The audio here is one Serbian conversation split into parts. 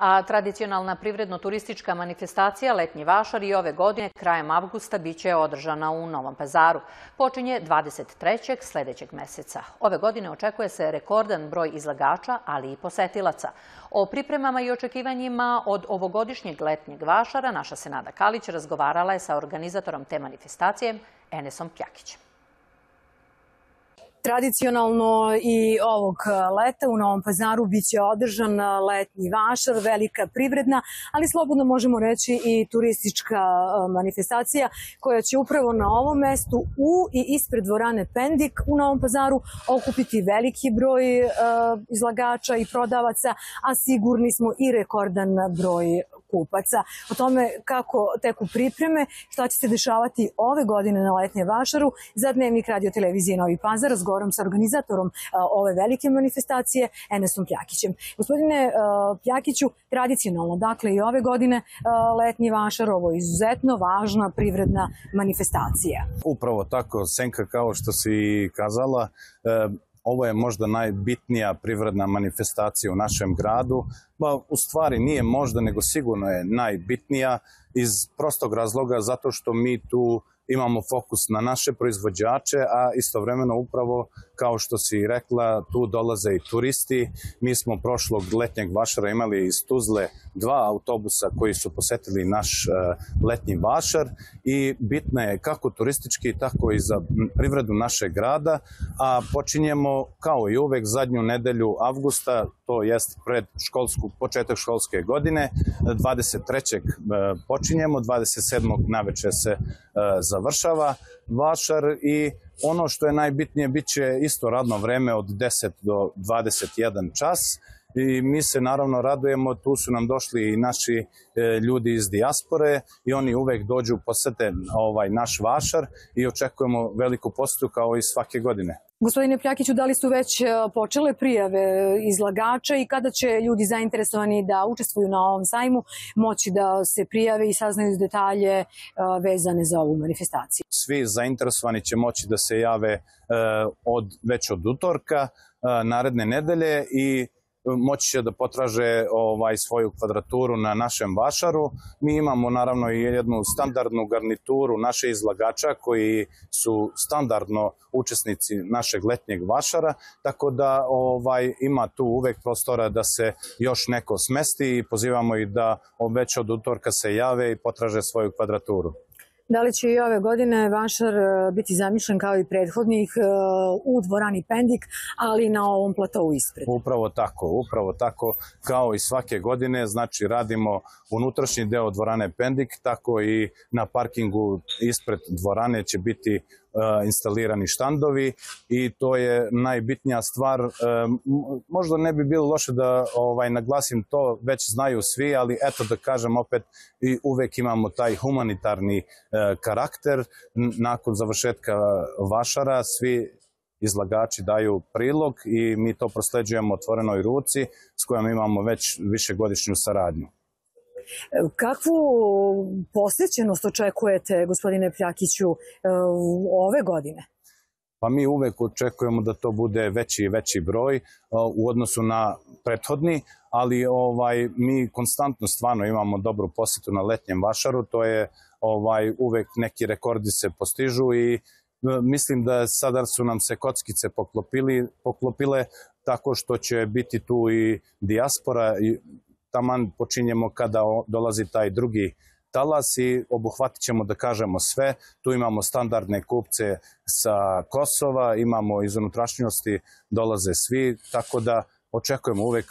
A tradicionalna privredno-turistička manifestacija Letnji vašar i ove godine krajem avgusta biće održana u Novom Pazaru. Počinje 23. sljedećeg meseca. Ove godine očekuje se rekordan broj izlagača, ali i posetilaca. O pripremama i očekivanjima od ovogodišnjeg Letnjeg vašara naša Senada Kalić razgovarala je sa organizatorom te manifestacije, Enesom Pjakićem. Tradicionalno i ovog leta u Novom Pazaru biće održan Letnji vašar, velika privredna, ali slobodno možemo reći i turistička manifestacija koja će upravo na ovom mestu u i ispred dvorane Pendik u Novom Pazaru okupiti veliki broj izlagača i prodavaca, a sigurni smo i rekordan broj kupaca. O tome kako teku pripreme, šta će se dešavati ove godine na Letnjem vašaru, za Dnevnik radio televizije Novi Pazar razgovaram sa organizatorom ove velike manifestacije, Enesom Pjakićem. Gospodine Pjakiću, tradicionalno, dakle i ove godine Letnji vašar, ovo je izuzetno važna privredna manifestacija. Upravo tako, Senka, kao što si kazala, ovo je možda najbitnija privredna manifestacija u našem gradu. U stvari nije možda, nego sigurno je najbitnija iz prostog razloga zato što mi tu imamo fokus na naše proizvođače, a istovremeno upravo, kao što si rekla, tu dolaze i turisti. Mi smo prošlog Letnjeg vašara imali iz Tuzle 2 autobusa koji su posetili naš Letnji vašar i bitno je kako turistički, tako i za privredu našeg grada, a počinjemo kao i uvek zadnju nedelju avgusta, to jest pred početak školske godine, 23. počinjemo, 27. naveče se završava vašar i ono što je najbitnije bit će isto radno vreme od 10 do 21 čas i mi se naravno radujemo, tu su nam došli i naši ljudi iz dijaspore i oni uvek dođu posete naš vašar i očekujemo veliku posetu kao i svake godine. Gospodine Pjakiću, da li su već počele prijave izlagača i kada će ljudi zainteresovani da učestvuju na ovom sajmu moći da se prijave i saznaju detalje vezane za ovu manifestaciju? Svi zainteresovani će moći da se jave već od utorka naredne nedelje i moći će da potraže svoju kvadraturu na našem vašaru. Mi imamo naravno i jednu standardnu garnituru naše izlagača koji su standardno učesnici našeg Letnjeg vašara, tako da ima tu uvek prostora da se još neko smesti i pozivamo ih da već od utorka se jave i potraže svoju kvadraturu. Da li će i ove godine vašar biti zamišljen kao i prethodnih u dvorani Pendik, ali na ovom platovu ispred? Upravo tako kao i svake godine, znači radimo unutrašnji deo dvorane Pendik, tako i na parkingu ispred dvorane će biti instalirani štandovi i to je najbitnija stvar. Možda ne bi bilo loše da naglasim to, već znaju svi, ali eto da kažem opet, i uvek imamo taj humanitarni karakter. Nakon završetka vašara svi izlagači daju prilog i mi to prosleđujemo otvorenoj ruci s kojom imamo već višegodišnju saradnju. Kakvu posjećenost očekujete, gospodine Pjakiću, ove godine? Pa mi uvek očekujemo da to bude veći i veći broj u odnosu na prethodni, ali mi konstantno stvarno imamo dobru posetu na Letnjem vašaru, to je uvek neki rekordi se postižu i mislim da sada su nam se kockice poklopile tako što će biti tu i dijaspora i taman počinjemo kada dolazi taj drugi talas i obuhvatit ćemo, da kažemo, sve. Tu imamo standardne kupce sa Kosova, imamo iz unutrašnjosti, dolaze svi, tako da očekujemo uvek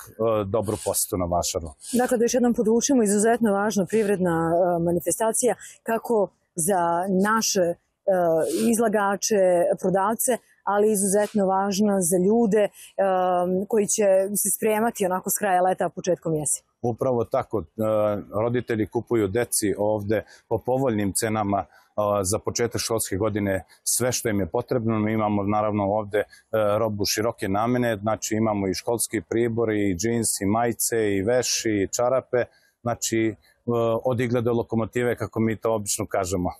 dobru posetu na vašaru. Dakle, da još jednom podvučemo, izuzetno važna privredna manifestacija kako za naše izlagače, prodavce, ali izuzetno važna za ljude koji će se spremati onako s kraja leta, početkom jeseni. Upravo tako, roditelji kupuju deci ovde po povoljnim cenama za početak školske godine sve što im je potrebno. Mi imamo naravno ovde robu široke namene, znači imamo i školski pribor, i džins, i majice, i veš, i čarape, znači od igle do lokomotive, kako mi to obično kažemo.